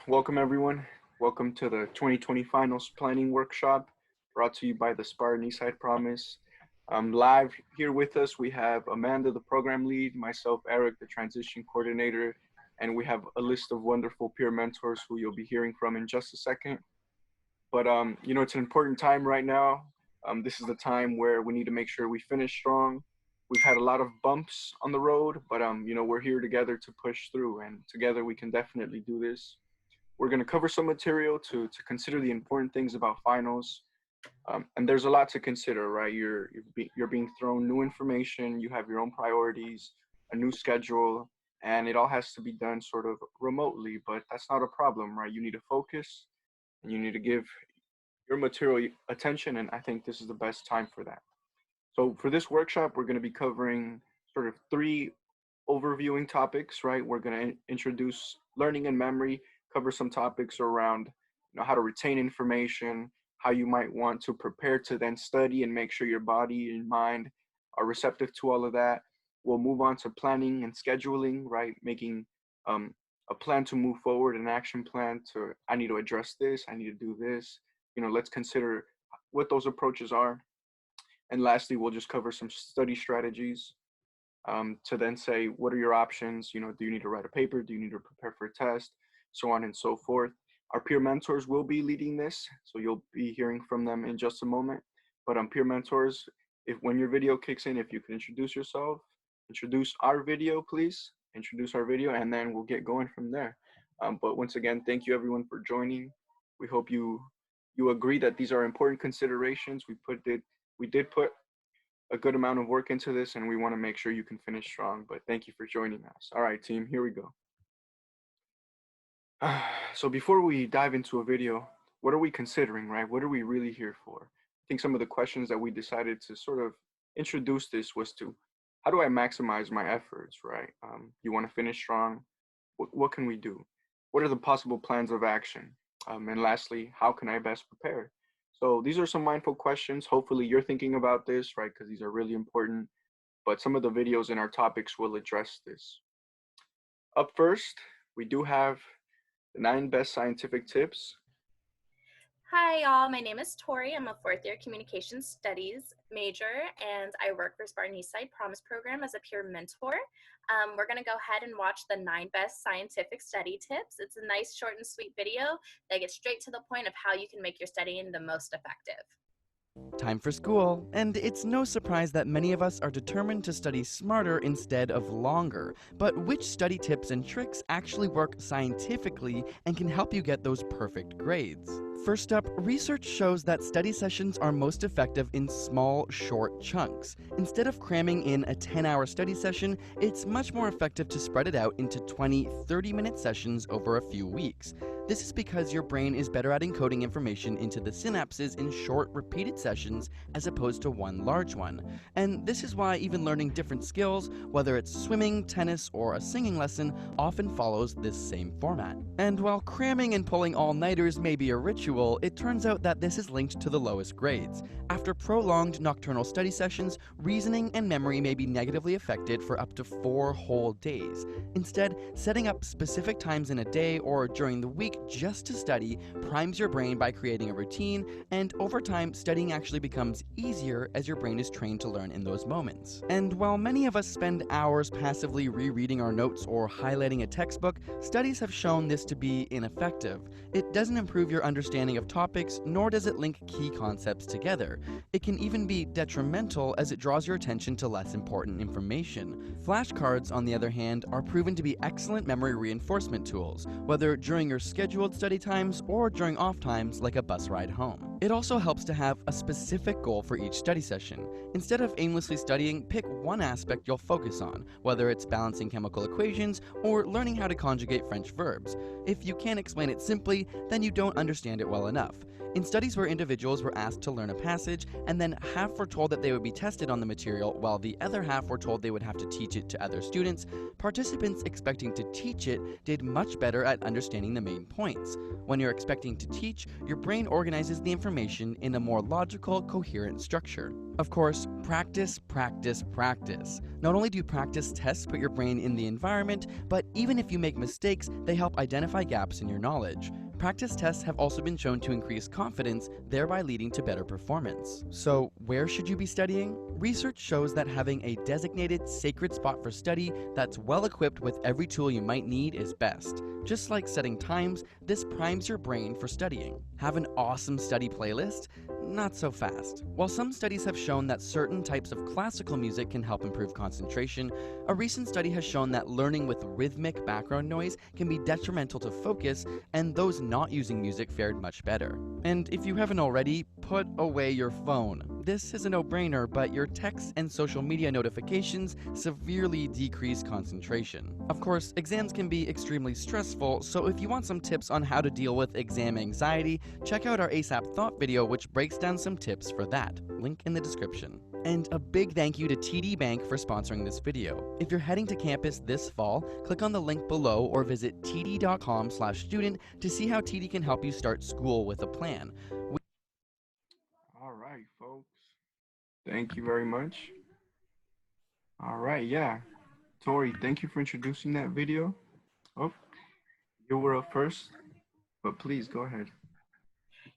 Welcome everyone. Welcome to the 2020 Finals Planning Workshop brought to you by the Spartan Eastside Promise. Live here with us, we have Amanda, the program lead, myself, Eric, the transition coordinator, and we have a list of wonderful peer mentors who you'll be hearing from in just a second. But it's an important time right now. This is the time where we need to make sure we finish strong. We've had a lot of bumps on the road, but we're here together to push through, and together we can definitely do this. We're going to cover some material to consider the important things about finals. And there's a lot to consider, right? You're being thrown new information, you have your own priorities, a new schedule, and it all has to be done sort of remotely, but that's not a problem, right? You need to focus and you need to give your material attention, and I think this is the best time for that. So for this workshop, we're going to be covering sort of three overviewing topics, right? We're going to introduce learning and memory, cover some topics around how to retain information, how you might want to prepare to then study and make sure your body and mind are receptive to all of that. We'll move on to planning and scheduling, right? Making a plan to move forward, an action plan to, I need to address this, I need to do this. Let's consider what those approaches are. And lastly, we'll just cover some study strategies to then say, what are your options? Do you need to write a paper? Do you need to prepare for a test? So on and so forth. Our peer mentors will be leading this, so you'll be hearing from them in just a moment. But peer mentors, when your video kicks in, if you can introduce yourself, introduce our video, please. Introduce our video, and then we'll get going from there. But once again, thank you everyone for joining. We hope you agree that these are important considerations. We did put a good amount of work into this, and we want to make sure you can finish strong. But thank you for joining us. All right, team, here we go. So before we dive into a video, what are we considering, right? What are we really here for? I think some of the questions that we decided to sort of introduce this was to, how do I maximize my efforts, right? You want to finish strong. What can we do? What are the possible plans of action? And lastly, how can I best prepare? So these are some mindful questions. Hopefully you're thinking about this, right? Because these are really important. But some of the videos in our topics will address this. Up first, we do have the 9 best scientific tips. Hi, y'all. My name is Tori. I'm a fourth-year communication studies major, and I work for Spartan Eastside Promise Program as a peer mentor. We're going to go ahead and watch the 9 best scientific study tips. It's a nice, short, and sweet video that gets straight to the point of how you can make your studying the most effective. Time for school, and it's no surprise that many of us are determined to study smarter instead of longer. But which study tips and tricks actually work scientifically and can help you get those perfect grades? First up, research shows that study sessions are most effective in small, short chunks. Instead of cramming in a 10-hour study session, it's much more effective to spread it out into 20, 30-minute sessions over a few weeks. This is because your brain is better at encoding information into the synapses in short, repeated sessions as opposed to one large one. And this is why even learning different skills, whether it's swimming, tennis, or a singing lesson, often follows this same format. And while cramming and pulling all-nighters may be a ritual, it turns out that this is linked to the lowest grades. After prolonged nocturnal study sessions, reasoning and memory may be negatively affected for up to 4 whole days. Instead, setting up specific times in a day or during the week just to study primes your brain by creating a routine, and over time, studying actually becomes easier as your brain is trained to learn in those moments. And while many of us spend hours passively rereading our notes or highlighting a textbook, studies have shown this to be ineffective. It doesn't improve your understanding of topics, nor does it link key concepts together. It can even be detrimental as it draws your attention to less important information. Flashcards, on the other hand, are proven to be excellent memory reinforcement tools, whether during your scheduled study times or during off times like a bus ride home. It also helps to have a specific goal for each study session. Instead of aimlessly studying, pick one aspect you'll focus on, whether it's balancing chemical equations or learning how to conjugate French verbs. If you can't explain it simply, then you don't understand it well enough. In studies where individuals were asked to learn a passage and then half were told that they would be tested on the material while the other half were told they would have to teach it to other students, participants expecting to teach it did much better at understanding the main points. When you're expecting to teach, your brain organizes the information information in a more logical, coherent structure. Of course, practice, practice, practice. Not only do practice tests put your brain in the environment, but even if you make mistakes, they help identify gaps in your knowledge. Practice tests have also been shown to increase confidence, thereby leading to better performance. So, where should you be studying? Research shows that having a designated, sacred spot for study that's well equipped with every tool you might need is best. Just like setting times, this primes your brain for studying. Have an awesome study playlist? Not so fast. While some studies have shown that certain types of classical music can help improve concentration, a recent study has shown that learning with rhythmic background noise can be detrimental to focus, and those not using music fared much better. And if you haven't already, put away your phone. This is a no-brainer, but your texts and social media notifications severely decrease concentration. Of course, exams can be extremely stressful, so if you want some tips on how to deal with exam anxiety, check out our ASAP Thought video, which breaks down some tips for that. Link in the description. And a big thank you to TD Bank for sponsoring this video. If you're heading to campus this fall, click on the link below or visit td.com/student to see how TD can help you start school with a plan. All right, folks. Thank you very much. All right, yeah. Tori, thank you for introducing that video. Oh, you were up first, but please go ahead.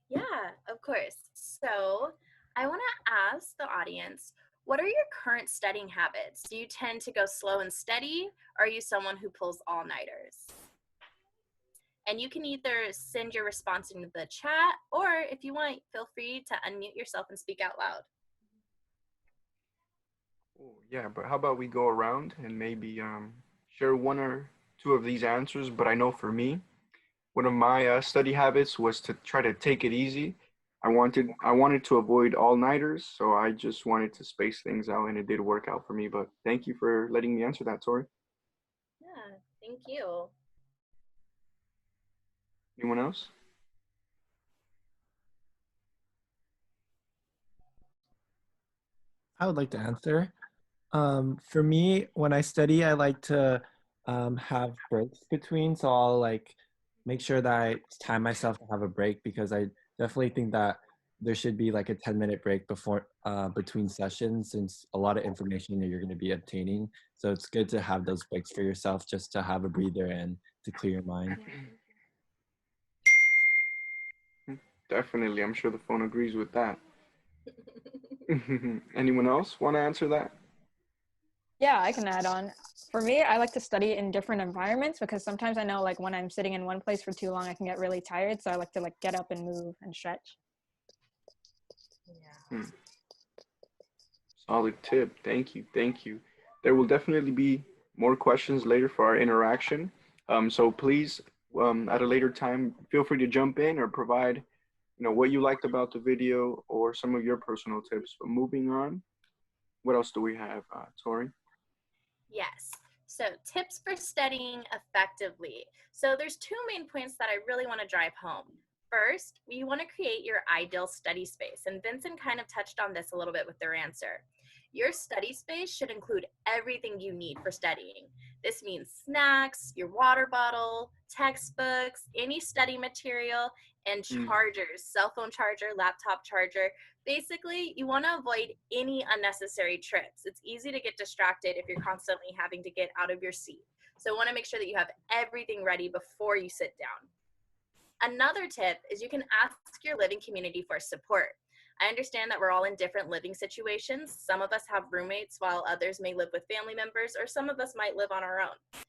Yeah, of course. So I want to ask the audience, what are your current studying habits? Do you tend to go slow and steady, or are you someone who pulls all-nighters? And you can either send your response into the chat, or if you want, feel free to unmute yourself and speak out loud. Oh, yeah, but how about we go around and maybe share one or two of these answers? But I know for me, one of my study habits was to try to take it easy. I wanted to avoid all-nighters, so I just wanted to space things out, and it did work out for me. But thank you for letting me answer that, Tori. Yeah, thank you. Anyone else? I would like to answer. For me, when I study, I like to have breaks between. So I'll like make sure that I time myself to have a break because I definitely think that there should be like a 10-minute break before between sessions since a lot of information that you're going to be obtaining. So it's good to have those breaks for yourself just to have a breather and to clear your mind. Definitely, I'm sure the phone agrees with that. Anyone else want to answer that? Yeah, I can add on. For me, I like to study in different environments because sometimes I know like when I'm sitting in one place for too long, I can get really tired. So I like to like get up and move and stretch. Yeah. Solid tip. Thank you. Thank you. There will definitely be more questions later for our interaction. So please, at a later time, feel free to jump in or provide, what you liked about the video or some of your personal tips. But moving on, what else do we have, Tori? Yes. So tips for studying effectively. So there's two main points that I really want to drive home. First, you want to create your ideal study space. And Vincent kind of touched on this a little bit with their answer. Your study space should include everything you need for studying. This means snacks, your water bottle, textbooks, any study material, and chargers, cell phone charger, laptop charger. Basically, you want to avoid any unnecessary trips. It's easy to get distracted if you're constantly having to get out of your seat. So want to make sure that you have everything ready before you sit down. Another tip is you can ask your living community for support. I understand that we're all in different living situations. Some of us have roommates while others may live with family members, or some of us might live on our own.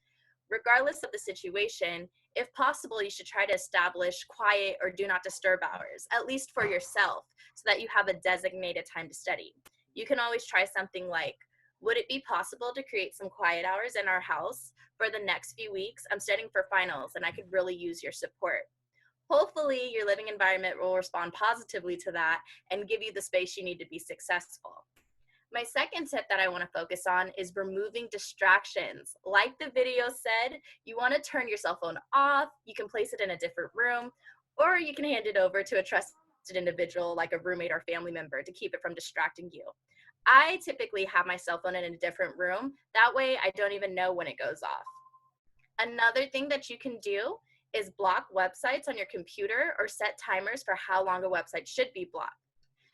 Regardless of the situation, if possible, you should try to establish quiet or do not disturb hours, at least for yourself, so that you have a designated time to study. You can always try something like, would it be possible to create some quiet hours in our house for the next few weeks? I'm studying for finals and I could really use your support. Hopefully, your living environment will respond positively to that and give you the space you need to be successful. My second tip that I want to focus on is removing distractions. Like the video said, you want to turn your cell phone off. You can place it in a different room, or you can hand it over to a trusted individual like a roommate or family member to keep it from distracting you. I typically have my cell phone in a different room. That way, I don't even know when it goes off. Another thing that you can do is block websites on your computer or set timers for how long a website should be blocked.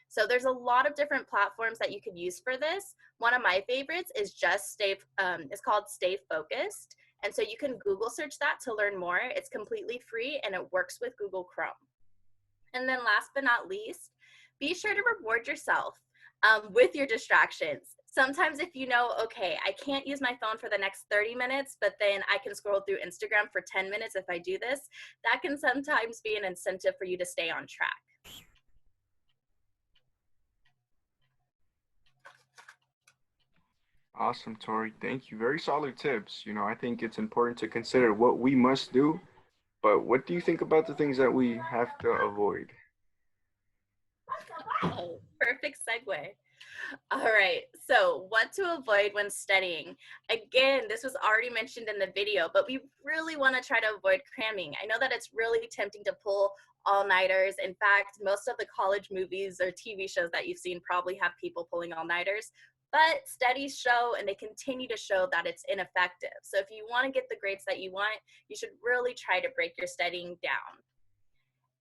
So there's a lot of different platforms that you could use for this. One of my favorites is it's called Stay Focused. And so you can Google search that to learn more. It's completely free and it works with Google Chrome. And then last but not least, be sure to reward yourself with your distractions. Sometimes if you know, okay, I can't use my phone for the next 30 minutes, but then I can scroll through Instagram for 10 minutes if I do this, that can sometimes be an incentive for you to stay on track. Awesome, Tori. Thank you. Very solid tips. I think it's important to consider what we must do, but what do you think about the things that we have to avoid? Oh, perfect segue. All right, so what to avoid when studying? Again, this was already mentioned in the video, but we really want to try to avoid cramming. I know that it's really tempting to pull all-nighters. In fact, most of the college movies or TV shows that you've seen probably have people pulling all-nighters, but studies show and they continue to show that it's ineffective. So if you want to get the grades that you want, you should really try to break your studying down.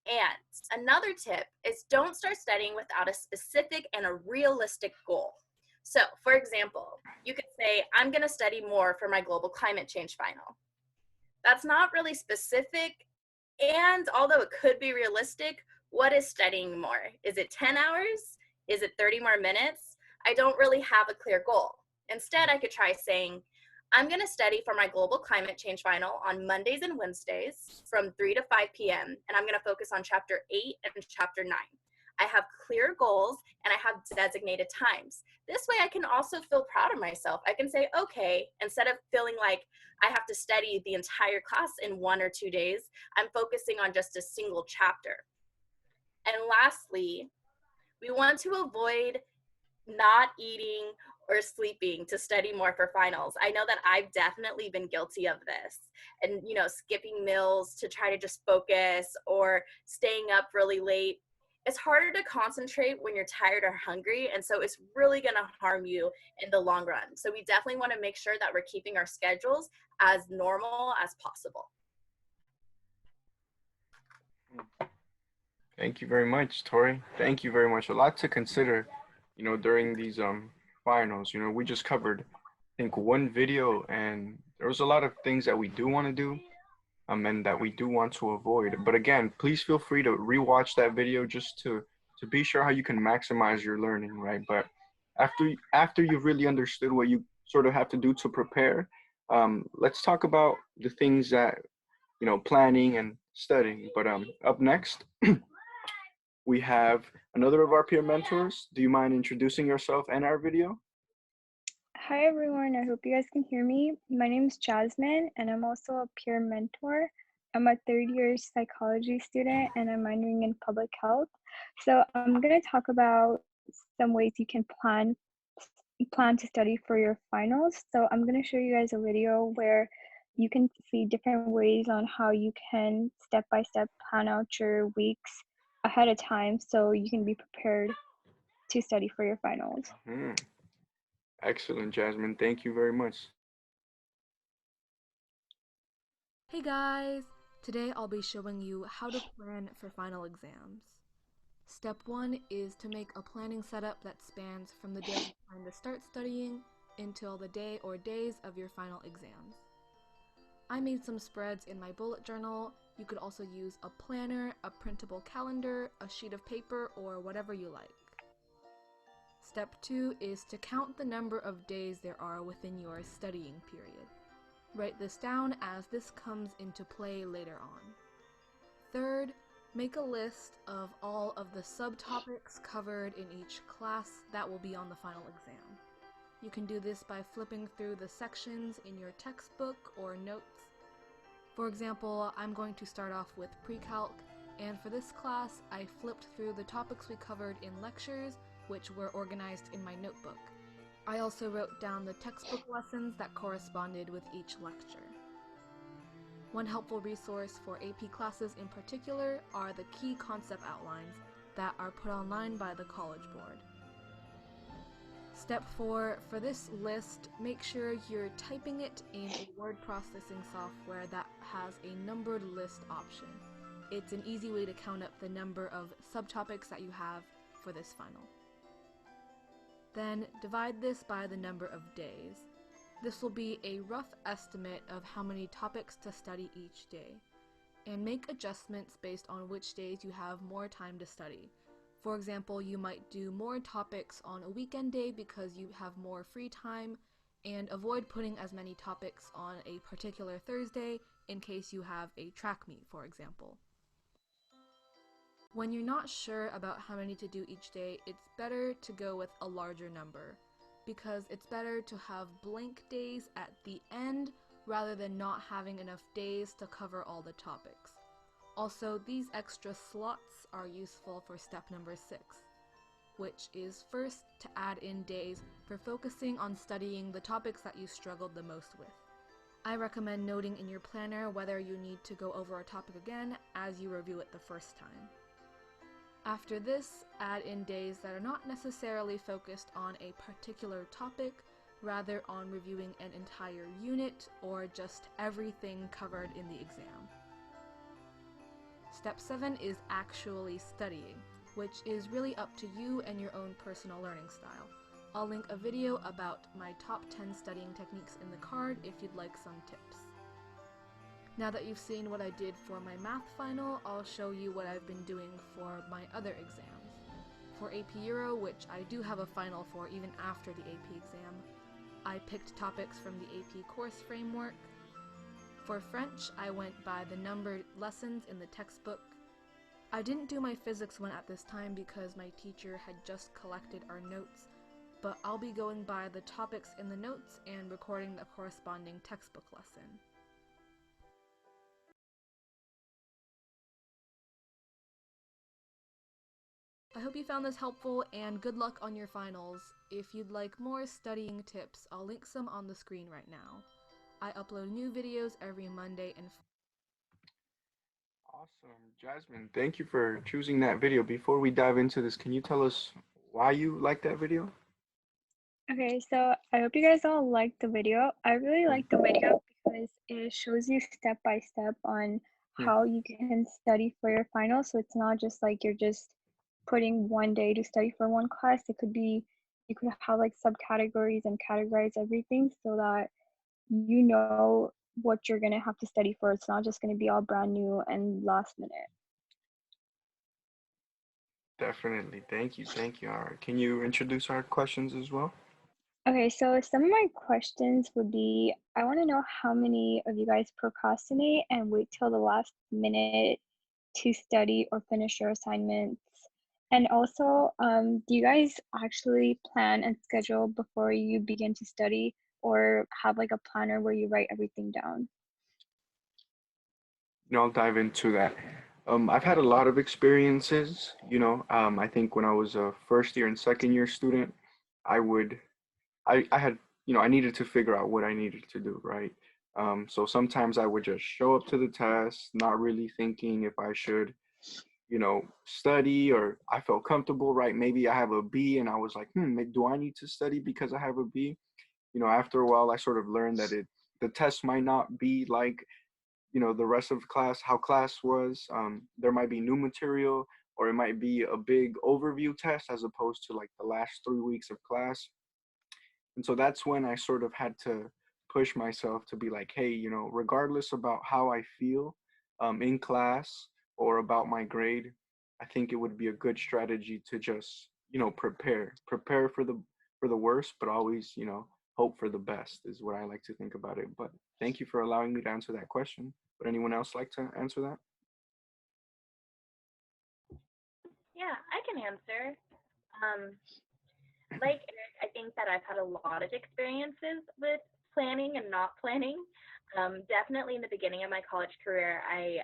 And another tip is don't start studying without a specific and a realistic goal. So, for example, you could say, I'm going to study more for my global climate change final. That's not really specific, and although it could be realistic, what is studying more? Is it 10 hours? Is it 30 more minutes? I don't really have a clear goal. Instead, I could try saying, I'm going to study for my global climate change final on Mondays and Wednesdays from 3 to 5 p.m. And I'm going to focus on chapter 8 and chapter 9. I have clear goals and I have designated times. This way I can also feel proud of myself. I can say, okay, instead of feeling like I have to study the entire class in 1 or 2 days, I'm focusing on just a single chapter. And lastly, we want to avoid not eating or sleeping to study more for finals. I know that I've definitely been guilty of this, and skipping meals to try to just focus or staying up really late. It's harder to concentrate when you're tired or hungry, and so it's really going to harm you in the long run. So we definitely want to make sure that we're keeping our schedules as normal as possible. Thank you very much, Tori. Thank you very much. A lot to consider, during these finals. We just covered, I think, one video, and there was a lot of things that we do want to do, and that we do want to avoid. But again, please feel free to rewatch that video just to be sure how you can maximize your learning, right? But after you've really understood what you sort of have to do to prepare, let's talk about the things that planning and studying. But up next, we have another of our peer mentors. Do you mind introducing yourself and our video? Hi everyone, I hope you guys can hear me. My name is Jasmine and I'm also a peer mentor. I'm a third-year psychology student and I'm minoring in public health. So I'm going to talk about some ways you can plan to study for your finals. So I'm going to show you guys a video where you can see different ways on how you can step-by-step plan out your weeks ahead of time so you can be prepared to study for your finals. Excellent, Jasmine. Thank you very much. Hey guys! Today I'll be showing you how to plan for final exams. Step 1 is to make a planning setup that spans from the day you plan to start studying until the day or days of your final exams. I made some spreads in my bullet journal. You could also use a planner, a printable calendar, a sheet of paper, or whatever you like. Step 2 is to count the number of days there are within your studying period. Write this down as this comes into play later on. Third, make a list of all of the subtopics covered in each class that will be on the final exam. You can do this by flipping through the sections in your textbook or notes. For example, I'm going to start off with pre-calc, and for this class, I flipped through the topics we covered in lectures, which were organized in my notebook. I also wrote down the textbook lessons that corresponded with each lecture. One helpful resource for AP classes in particular are the key concept outlines that are put online by the College Board. Step 4, for this list, make sure you're typing it in a word processing software that has a numbered list option. It's an easy way to count up the number of subtopics that you have for this final. Then divide this by the number of days. This will be a rough estimate of how many topics to study each day, and make adjustments based on which days you have more time to study. For example, you might do more topics on a weekend day because you have more free time, and avoid putting as many topics on a particular Thursday in case you have a track meet, for example. When you're not sure about how many to do each day, it's better to go with a larger number, because it's better to have blank days at the end rather than not having enough days to cover all the topics. Also, these extra slots are useful for step number 6, which is first to add in days for focusing on studying the topics that you struggled the most with. I recommend noting in your planner whether you need to go over a topic again as you review it the first time. After this, add in days that are not necessarily focused on a particular topic, rather on reviewing an entire unit or just everything covered in the exam. Step 7 is actually studying, which is really up to you and your own personal learning style. I'll link a video about my top 10 studying techniques in the card if you'd like some tips. Now that you've seen what I did for my math final, I'll show you what I've been doing for my other exams. For AP Euro, which I do have a final for even after the AP exam, I picked topics from the AP course framework. For French, I went by the numbered lessons in the textbook. I didn't do my physics one at this time because my teacher had just collected our notes, but I'll be going by the topics in the notes and recording the corresponding textbook lesson. I hope you found this helpful, and good luck on your finals. If you'd like more studying tips, I'll link some on the screen right now. I upload new videos every Monday and Awesome. Jasmine, thank you for choosing that video. Before we dive into this, can you tell us why you like that video? Okay, so I hope you guys all liked the video. I really like the video because it shows you step by step on how you can study for your final. So it's not just like you're just putting one day to study for one class. It could be, you could have like subcategories and categorize everything so that you know what you're going to have to study for. It's not just going to be all brand new and last minute. Definitely. Thank you. Thank you. All right. Can you introduce our questions as well? Okay, so some of my questions would be, I want to know how many of you guys procrastinate and wait till the last minute to study or finish your assignments. And also, do you guys actually plan and schedule before you begin to study, or have like a planner where you write everything down? I'll dive into that. I've had a lot of experiences, I think when I was a first year and second year student, I would, I had, I needed to figure out what I needed to do, right? So sometimes I would just show up to the test, not really thinking if I should, study or I felt comfortable, right? Maybe I have a B and I was like, do I need to study because I have a B? After a while, I sort of learned that the test might not be like the rest of class, how class was. There might be new material, or it might be a big overview test as opposed to like the last 3 weeks of class. And so that's when I sort of had to push myself to be like, hey, regardless about how I feel in class or about my grade, I think it would be a good strategy to just prepare for the worst, but always hope for the best is what I like to think about it. But thank you for allowing me to answer that question. Would anyone else like to answer that? Yeah, I can answer. Um, like Eric, I think that I've had a lot of experiences with planning and not planning. Definitely in the beginning of my college career, I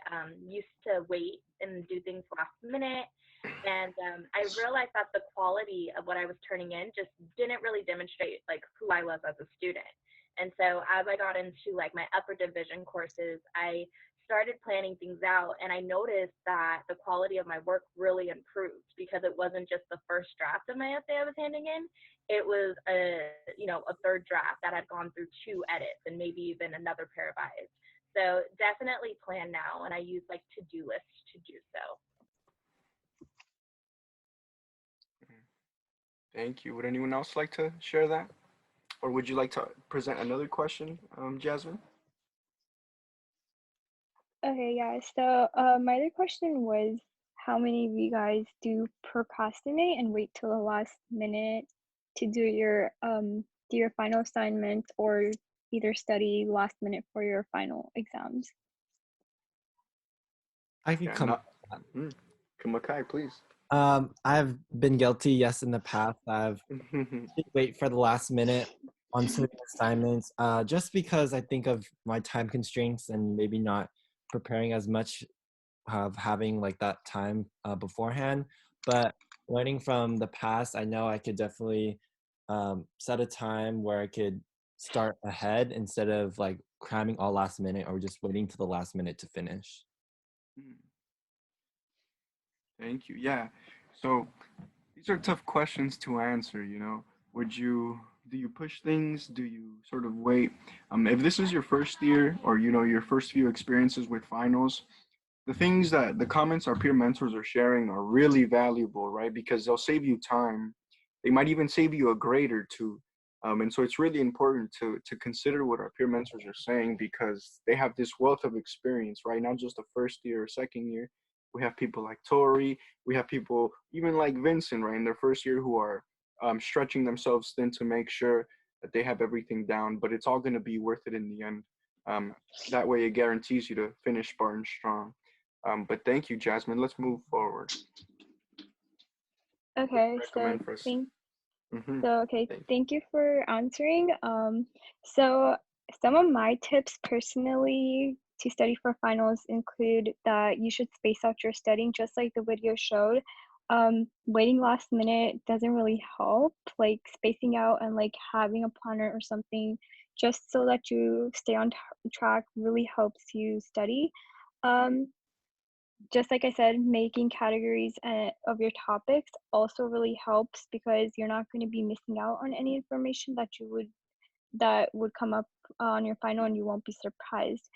used to wait and do things last minute. And I realized that the quality of what I was turning in just didn't really demonstrate like who I was as a student. And so as I got into like my upper division courses, I started planning things out, and I noticed that the quality of my work really improved because it wasn't just the first draft of my essay I was handing in. It was a third draft that had gone through 2 edits and maybe even another pair of eyes. So definitely plan now, and I use like to-do lists to do so. Thank you. Would anyone else like to share that? Or would you like to present another question, Jasmine? Okay, yeah. So, my other question was, how many of you guys do procrastinate and wait till the last minute to do your final assignment or either study last minute for your final exams? I could Yeah, come. not. Mm. Kamakai, please. I've been guilty, yes, in the past. I've wait for the last minute on certain assignments, just because I think of my time constraints and maybe not preparing as much of having like that time beforehand. But learning from the past, I know I could definitely set a time where I could start ahead instead of like cramming all last minute or just waiting to the last minute to finish. Mm. Thank you. Yeah. So these are tough questions to answer, you know. Would you do you push things? Do you sort of wait? If this is your first year or you know your first few experiences with finals, the things that the comments our peer mentors are sharing are really valuable, right? Because they'll save you time. They might even save you a grade or two. And so it's really important to consider what our peer mentors are saying because they have this wealth of experience, right? Not just the first year or second year. We have people like Tori. We have people even like Vincent, right, in their first year who are stretching themselves thin to make sure that they have everything down. But it's all going to be worth it in the end. Um, that way, it guarantees you to finish Spartan strong. But thank you, Jasmine. Let's move forward. What do you Okay, recommend for us? Mm-hmm. Thank thank you for answering. So some of my tips personally to study for finals include that you should space out your studying, just like the video showed. Waiting last minute doesn't really help. Like spacing out and like having a planner or something, just so that you stay on track, really helps you study. Um, just like I said, making categories of your topics also really helps because you're not going to be missing out on any information that would come up on your final, and you won't be surprised.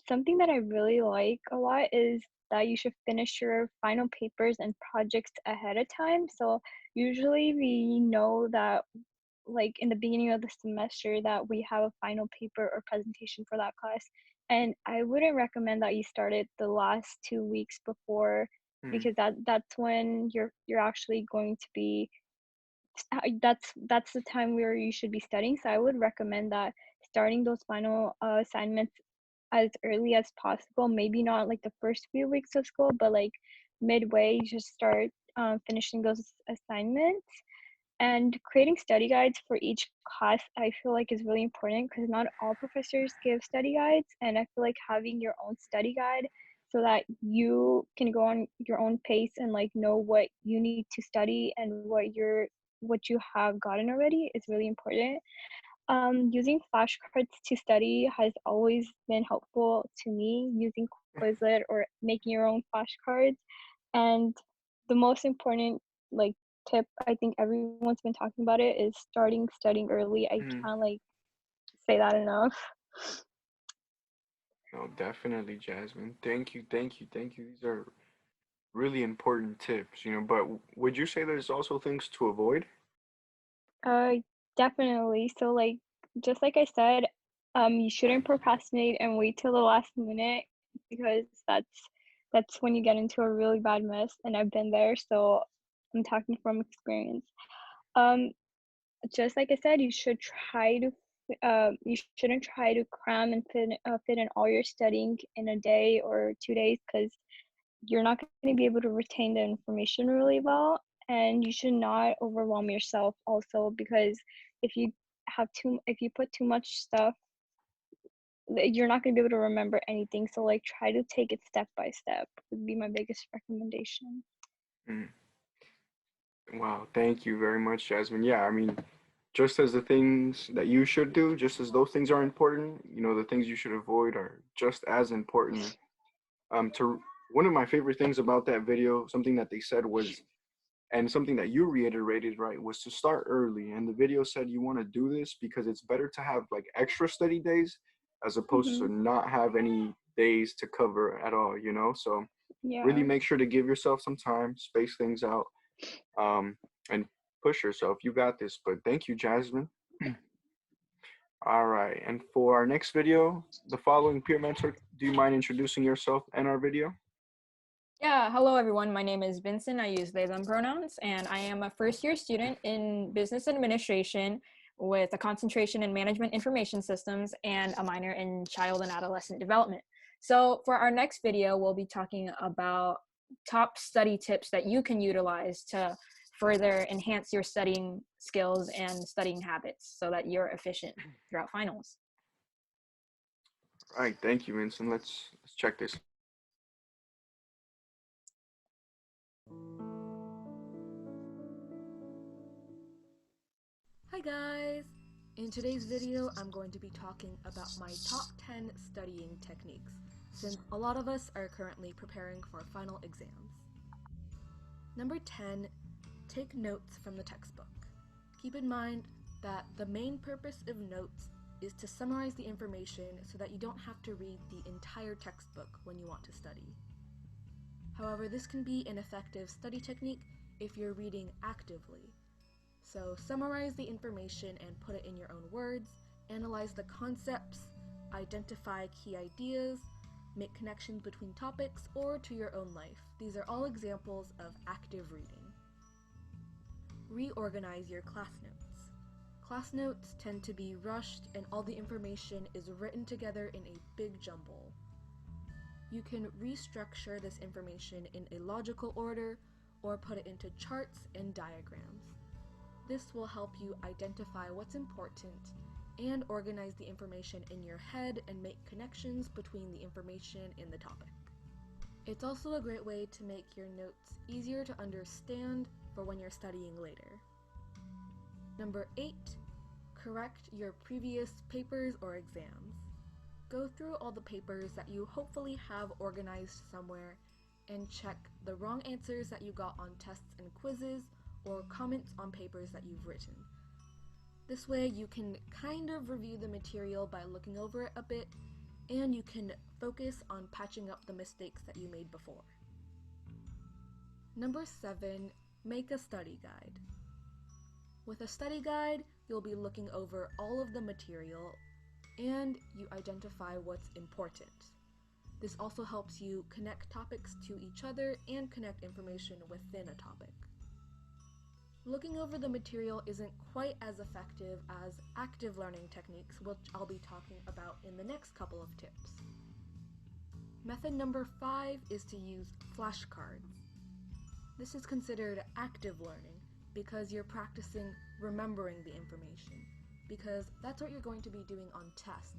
Something that I really like a lot is that you should finish your final papers and projects ahead of time. So usually we know that like in the beginning of the semester that we have a final paper or presentation for that class, and I wouldn't recommend that you start it the last 2 weeks before, mm, because that's when you're actually going to be that's the time where you should be studying. So I would recommend that starting those final assignments as early as possible, maybe not like the first few weeks of school, but like midway, just start finishing those assignments. And creating study guides for each class, I feel like is really important because not all professors give study guides. And I feel like having your own study guide so that you can go on your own pace and like know what you need to study and what you have gotten already is really important. Using flashcards to study has always been helpful to me, using Quizlet or making your own flashcards. And the most important like tip, I think everyone's been talking about it, is starting studying early. I mm. can't like say that enough. No, definitely, Jasmine. Thank you, thank you, thank you. These are really important tips, you know. But would you say there's also things to avoid? Uh, Definitely. So like just like I said, you shouldn't procrastinate and wait till the last minute because that's when you get into a really bad mess. And I've been there, so I'm talking from experience. Um, just like I said, you shouldn't try to cram and fit in all your studying in a day or 2 days because you're not going to be able to retain the information really well, and you should not overwhelm yourself also because if you if you put too much stuff, you're not going to be able to remember anything. So like try to take it step by step would be my biggest recommendation. Mm. Wow, thank you very much, Jasmine. Yeah, I mean, just as the things that you should do, just as those things are important, you know, the things you should avoid are just as important. To one of my favorite things about that video, something that they said was, and something that you reiterated, right, was to start early. And the video said you want to do this because it's better to have like extra study days as opposed to not have any days to cover at all, you know? So really Yeah. make sure to give yourself some time, space things out, and push yourself. You got this. But thank you, Jasmine. All right. And for our next video, the following peer mentor, do you mind introducing yourself and our video? Yeah, hello everyone. My name is Vincent. I use they, them pronouns, and I am a first-year student in business administration with a concentration in management information systems and a minor in child and adolescent development. So for our next video, we'll be talking about top study tips that you can utilize to further enhance your studying skills and studying habits so that you're efficient throughout finals. All right. Thank you, Vincent. Let's check this. Hi guys! In today's video, I'm going to be talking about my top 10 studying techniques, since a lot of us are currently preparing for final exams. Number 10, take notes from the textbook. Keep in mind that the main purpose of notes is to summarize the information so that you don't have to read the entire textbook when you want to study. However, this can be an effective study technique if you're reading actively. So summarize the information and put it in your own words, analyze the concepts, identify key ideas, make connections between topics or to your own life. These are all examples of active reading. Reorganize your class notes. Class notes tend to be rushed and all the information is written together in a big jumble. You can restructure this information in a logical order or put it into charts and diagrams. This will help you identify what's important and organize the information in your head and make connections between the information in the topic. It's also a great way to make your notes easier to understand for when you're studying later. Number 8, correct your previous papers or exams. Go through all the papers that you hopefully have organized somewhere and check the wrong answers that you got on tests and quizzes or comments on papers that you've written. This way you can kind of review the material by looking over it a bit, and you can focus on patching up the mistakes that you made before. Number 7, make a study guide. With a study guide, you'll be looking over all of the material and you identify what's important. This also helps you connect topics to each other and connect information within a topic. Looking over the material isn't quite as effective as active learning techniques, which I'll be talking about in the next couple of tips. Method number 5 is to use flashcards. This is considered active learning because you're practicing remembering the information, because that's what you're going to be doing on tests.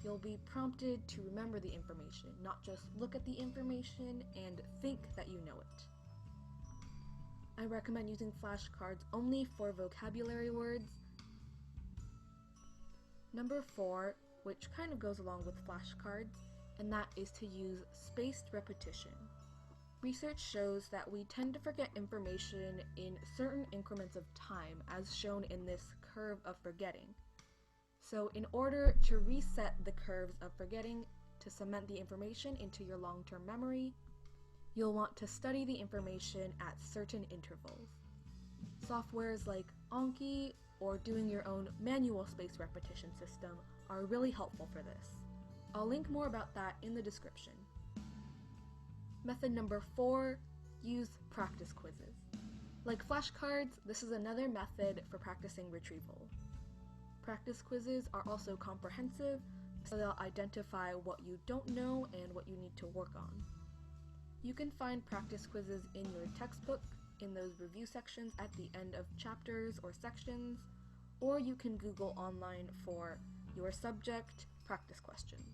You'll be prompted to remember the information, not just look at the information and think that you know it. I recommend using flashcards only for vocabulary words. Number 4, which kind of goes along with flashcards, and that is to use spaced repetition. Research shows that we tend to forget information in certain increments of time, as shown in this curve of forgetting. So in order to reset the curves of forgetting to cement the information into your long-term memory, you'll want to study the information at certain intervals. Softwares like Anki or doing your own manual spaced repetition system are really helpful for this. I'll link more about that in the description. Method number 4, use practice quizzes. Like flashcards, this is another method for practicing retrieval. Practice quizzes are also comprehensive, so they'll identify what you don't know and what you need to work on. You can find practice quizzes in your textbook, in those review sections at the end of chapters or sections, or you can Google online for your subject practice questions.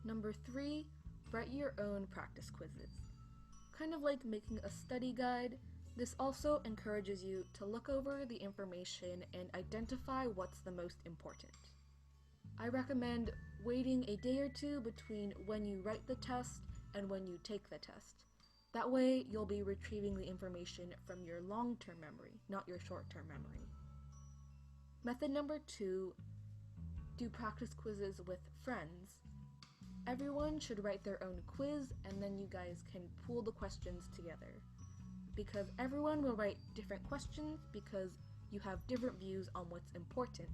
Number 3, write your own practice quizzes. Kind of like making a study guide, this also encourages you to look over the information and identify what's the most important. I recommend waiting a day or two between when you write the test and when you take the test. That way, you'll be retrieving the information from your long-term memory, not your short-term memory. Method number 2, do practice quizzes with friends. Everyone should write their own quiz, and then you guys can pool the questions together. Because everyone will write different questions because you have different views on what's important.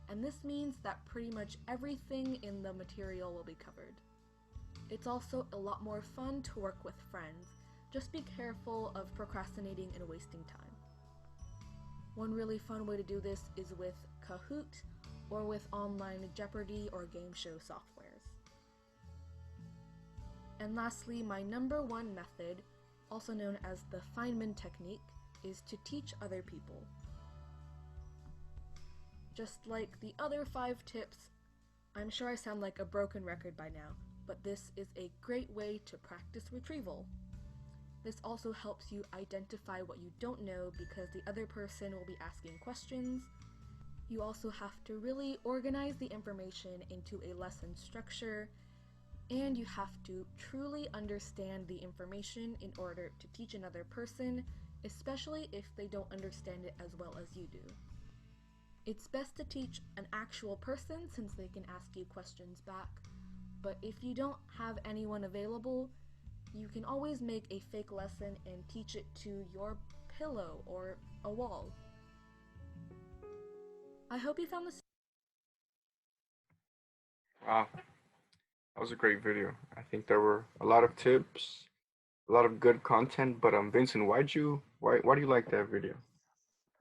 And this means that pretty much everything in the material will be covered. It's also a lot more fun to work with friends. Just be careful of procrastinating and wasting time. One really fun way to do this is with Kahoot or with online Jeopardy or game show softwares. And lastly, my number one method, also known as the Feynman technique, is to teach other people. Just like the other 5 tips, I'm sure I sound like a broken record by now, but this is a great way to practice retrieval. This also helps you identify what you don't know because the other person will be asking questions. You also have to really organize the information into a lesson structure, and you have to truly understand the information in order to teach another person, especially if they don't understand it as well as you do. It's best to teach an actual person since they can ask you questions back, but if you don't have anyone available, you can always make a fake lesson and teach it to your pillow or a wall. I hope you found this. Wow, that was a great video. I think there were a lot of tips, a lot of good content. But Vincent, why do you like that video?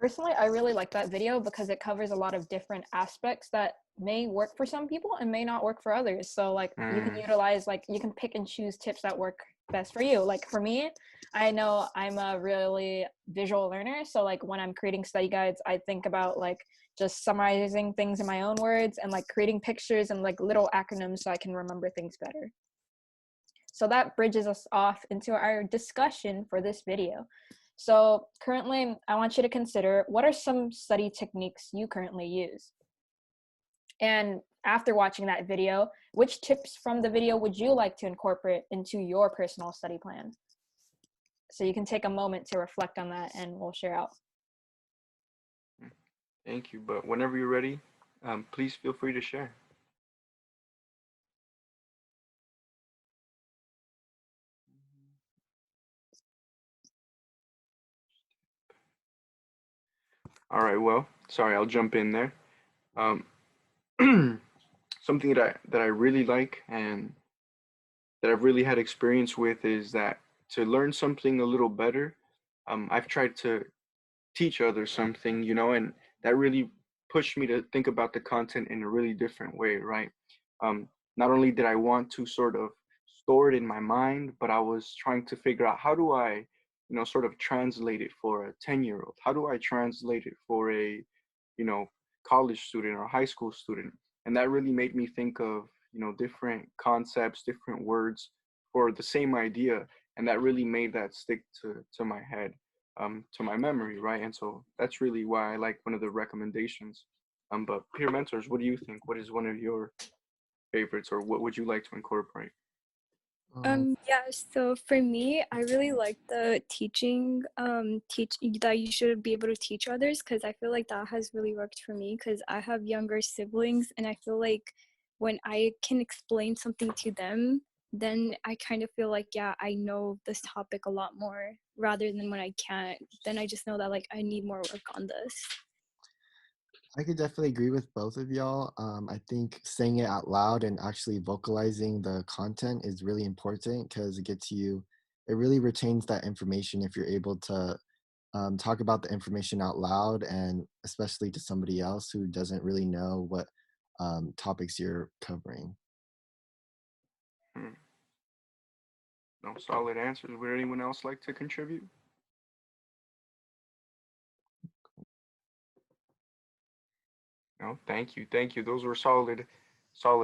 Personally, I really like that video because it covers a lot of different aspects that may work for some people and may not work for others. So like you can utilize, like you can pick and choose tips that work best for you. Like for me, I know I'm a really visual learner. So like when I'm creating study guides, I think about like just summarizing things in my own words and like creating pictures and like little acronyms so I can remember things better. So that bridges us off into our discussion for this video. So currently, I want you to consider what are some study techniques you currently use? And after watching that video, which tips from the video would you like to incorporate into your personal study plan? So you can take a moment to reflect on that and we'll share out. Thank you. But whenever you're ready, please feel free to share. All right. Well, sorry, I'll jump in there. Um, Something that I really like and that I've really had experience with is that to learn something a little better, I've tried to teach others something, and that really pushed me to think about the content in a really different way, right? Not only did I want to sort of store it in my mind, but I was trying to figure out how do I, sort of translate it for a 10-year-old? How do I translate it for a, college student or high school student? And that really made me think of, different concepts, different words for the same idea. And that really made that stick to my head, to my memory, right? And so that's really why I like one of the recommendations. But peer mentors, what do you think? What is one of your favorites, or what would you like to incorporate? Yeah, so for me, I really like the teaching that you should be able to teach others, because I feel like that has really worked for me because I have younger siblings, and I feel like when I can explain something to them, then I kind of feel like, yeah, I know this topic a lot more, rather than when I can't. Then I just know that like I need more work on this. I could definitely agree with both of y'all. I think saying it out loud and actually vocalizing the content is really important because it really retains that information if you're able to talk about the information out loud, and especially to somebody else who doesn't really know what topics you're covering. No solid answers. Would anyone else like to contribute? No, thank you, thank you. Those were solid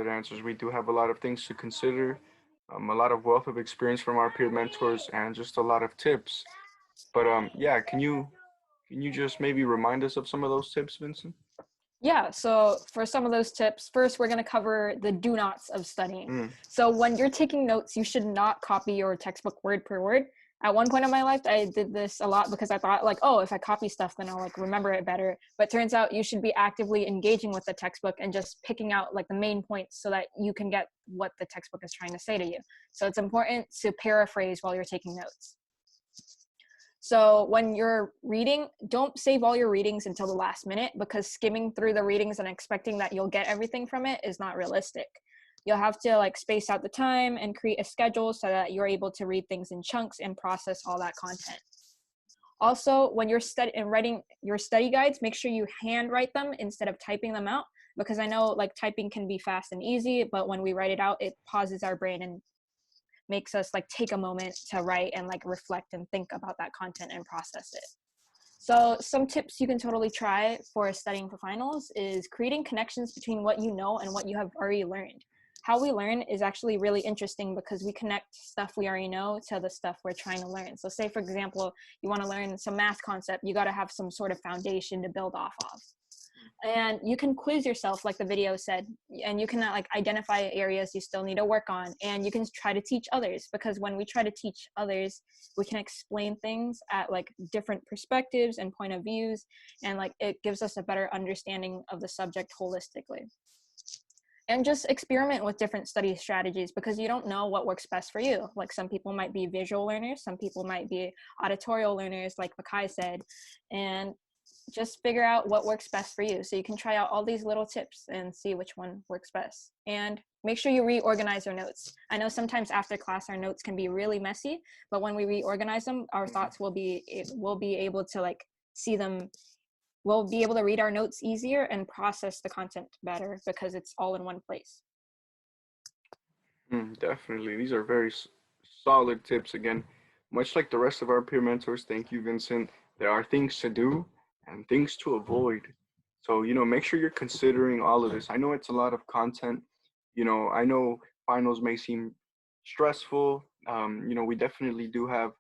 answers. We do have a lot of things to consider, a lot of wealth of experience from our peer mentors, and just a lot of tips. But yeah, can you just maybe remind us of some of those tips, Vincent? Yeah, so for some of those tips, first we're going to cover the do nots of studying. So when you're taking notes, you should not copy your textbook word per word. At one point in my life, I did this a lot because I thought like, oh, if I copy stuff, then I'll like remember it better. But turns out you should be actively engaging with the textbook and just picking out like the main points so that you can get what the textbook is trying to say to you. So it's important to paraphrase while you're taking notes. So when you're reading, don't save all your readings until the last minute, because skimming through the readings and expecting that you'll get everything from it is not realistic. You'll have to like space out the time and create a schedule so that you're able to read things in chunks and process all that content. Also, when you're writing your study guides, make sure you handwrite them instead of typing them out, because I know like typing can be fast and easy, but when we write it out, it pauses our brain and makes us like take a moment to write and like reflect and think about that content and process it. So some tips you can totally try for studying for finals is creating connections between what you know and what you have already learned. How we learn is actually really interesting because we connect stuff we already know to the stuff we're trying to learn. So say, for example, you want to learn some math concept, you got to have some sort of foundation to build off of. And you can quiz yourself, like the video said, and you can like identify areas you still need to work on, and you can try to teach others, because when we try to teach others, we can explain things at like different perspectives and point of views, and like it gives us a better understanding of the subject holistically. And just experiment with different study strategies, because you don't know what works best for you. Like some people might be visual learners, some people might be auditorial learners, like Makai said, and just figure out what works best for you. So you can try out all these little tips and see which one works best. And make sure you reorganize your notes. I know sometimes after class our notes can be really messy, but when we reorganize them, our thoughts will be able to like see them. We'll be able to read our notes easier and process the content better because it's all in one place. Definitely. These are very solid tips. Again, much like the rest of our peer mentors, thank you, Vincent. There are things to do and things to avoid. So, make sure you're considering all of this. I know it's a lot of content. I know finals may seem stressful. We definitely do have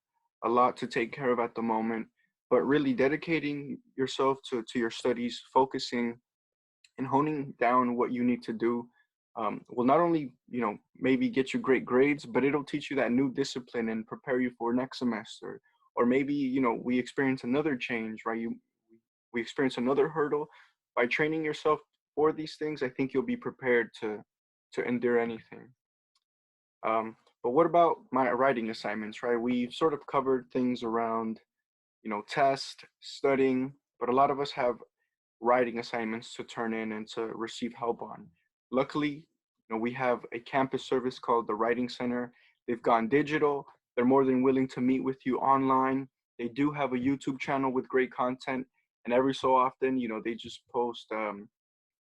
a lot to take care of at the moment, but really dedicating yourself to your studies, focusing and honing down what you need to do will not only maybe get you great grades, but it'll teach you that new discipline and prepare you for next semester. Or maybe we experience another change, right? We experience another hurdle. By training yourself for these things, I think you'll be prepared to endure anything. But what about my writing assignments, right? We've sort of covered things around test, studying, but a lot of us have writing assignments to turn in and to receive help on. Luckily, we have a campus service called the Writing Center. They've gone digital. They're more than willing to meet with you online. They do have a YouTube channel with great content, and every so often, they just post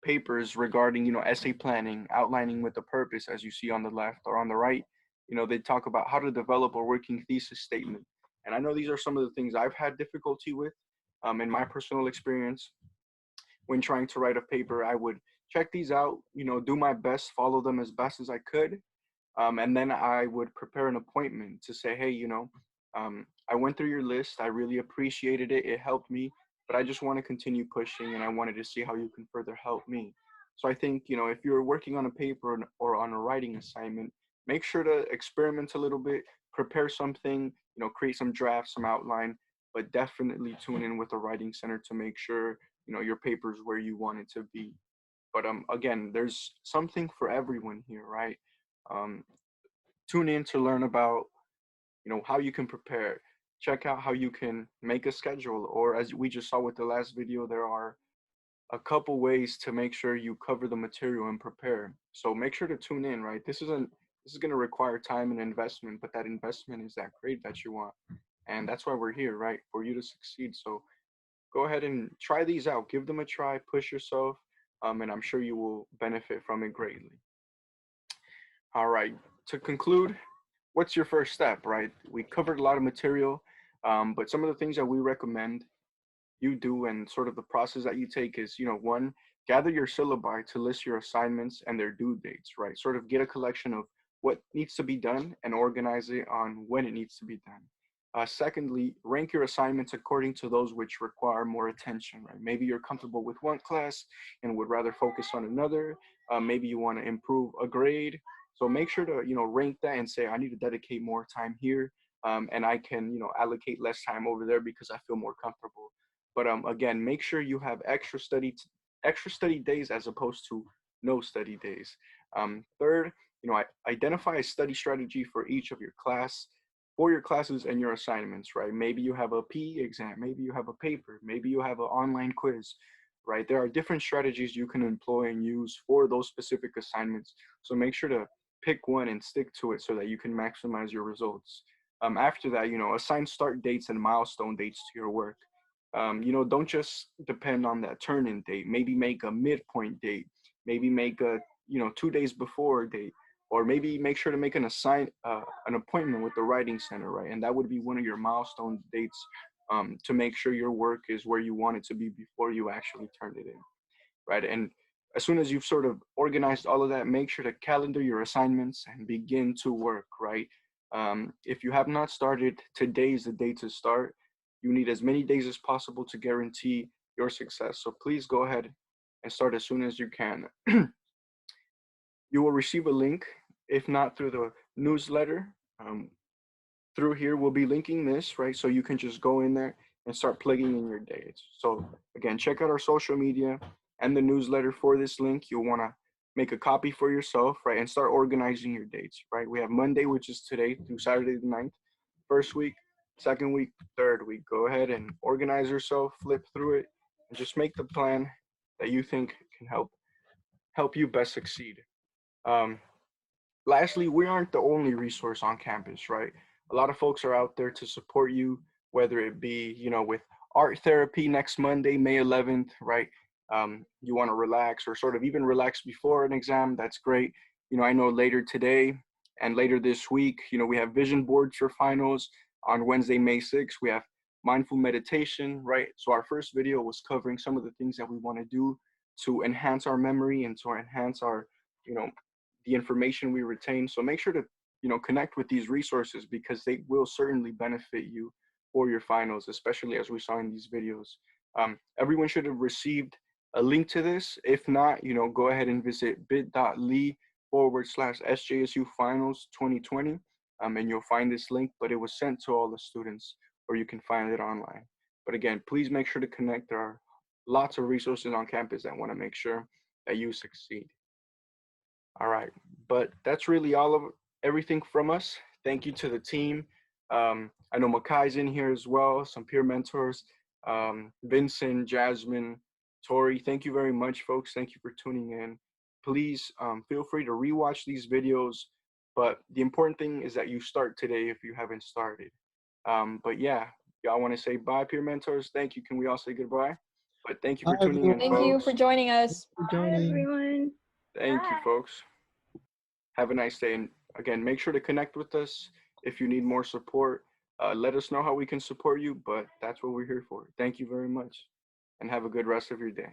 papers regarding, essay planning, outlining with a purpose, as you see on the left or on the right. They talk about how to develop a working thesis statement. And I know these are some of the things I've had difficulty with in my personal experience. When trying to write a paper, I would check these out, do my best, follow them as best as I could. And then I would prepare an appointment to say, hey, I went through your list. I really appreciated it. It helped me, but I just want to continue pushing and I wanted to see how you can further help me. So I think, if you're working on a paper or on a writing assignment, make sure to experiment a little bit, prepare something, create some drafts, some outline, but definitely tune in with the writing center to make sure your paper's where you want it to be. But again, there's something for everyone here, right? um, Tune in to learn about how you can prepare. Check out how you can make a schedule, or as we just saw with the last video, there are a couple ways to make sure you cover the material and prepare. So make sure to tune in, right? This is going to require time and investment, but that investment is that grade that you want, and that's why we're here, right? For you to succeed. So go ahead and try these out. Give them a try. Push yourself, and I'm sure you will benefit from it greatly. All right. To conclude, what's your first step, right? We covered a lot of material, but some of the things that we recommend you do and sort of the process that you take is, one, gather your syllabi to list your assignments and their due dates, right? Sort of get a collection of what needs to be done and organize it on when it needs to be done. Secondly, rank your assignments according to those which require more attention, right? Maybe you're comfortable with one class and would rather focus on another. Maybe you want to improve a grade. So make sure to, rank that and say, I need to dedicate more time here. and I can, allocate less time over there because I feel more comfortable. But again, make sure you have extra study days as opposed to no study days. Third, identify a study strategy for each of your class, for your classes and your assignments, right? Maybe you have a PE exam, maybe you have a paper, maybe you have an online quiz, right? There are different strategies you can employ and use for those specific assignments. So make sure to pick one and stick to it so that you can maximize your results. After that, assign start dates and milestone dates to your work. Don't just depend on that turn-in date. Maybe make a midpoint date. Maybe make a 2 days before date, or maybe make sure to make an appointment with the writing center, right? And that would be one of your milestone dates, to make sure your work is where you want it to be before you actually turn it in, right? And as soon as you've sort of organized all of that, make sure to calendar your assignments and begin to work, right? If you have not started, today is the day to start. You need as many days as possible to guarantee your success. So please go ahead and start as soon as you can. You will receive a link, if not through the newsletter. Through here, we'll be linking this, right? So you can just go in there and start plugging in your dates. So again, check out our social media and the newsletter for this link. You'll want to make a copy for yourself, right? And start organizing your dates, right? We have Monday, which is today, through Saturday the 9th. First week, second week, third week. Go ahead and organize yourself, flip through it, and just make the plan that you think can help you best succeed. Um, Lastly, we aren't the only resource on campus, right? A lot of folks are out there to support you, whether it be, with art therapy next Monday, May 11th, right? You want to relax or sort of even relax before an exam, that's great. I know later today and later this week, we have vision boards for finals on Wednesday, May 6th. We have mindful meditation, right? So our first video was covering some of the things that we want to do to enhance our memory and to enhance our, you know, the information we retain. So make sure to, connect with these resources because they will certainly benefit you for your finals, especially as we saw in these videos. Everyone should have received a link to this. If not, go ahead and visit bit.ly/SJSU Finals 2020, and you'll find this link, but it was sent to all the students, or you can find it online. But again, please make sure to connect. There are lots of resources on campus that want to make sure that you succeed. All right, but that's really all of everything from us. Thank you to the team. I know Makai's in here as well, some peer mentors, Vincent, Jasmine, Tori. Thank you very much, folks. Thank you for tuning in. Please feel free to rewatch these videos, but the important thing is that you start today if you haven't started. But yeah, y'all want to say bye, peer mentors? Thank you. Can we all say goodbye? But thank you for tuning in, Thank you for joining us. Bye, everyone. Thank you, folks. Have a nice day. And again, make sure to connect with us if you need more support. Let us know how we can support you, but that's what we're here for. Thank you very much and have a good rest of your day.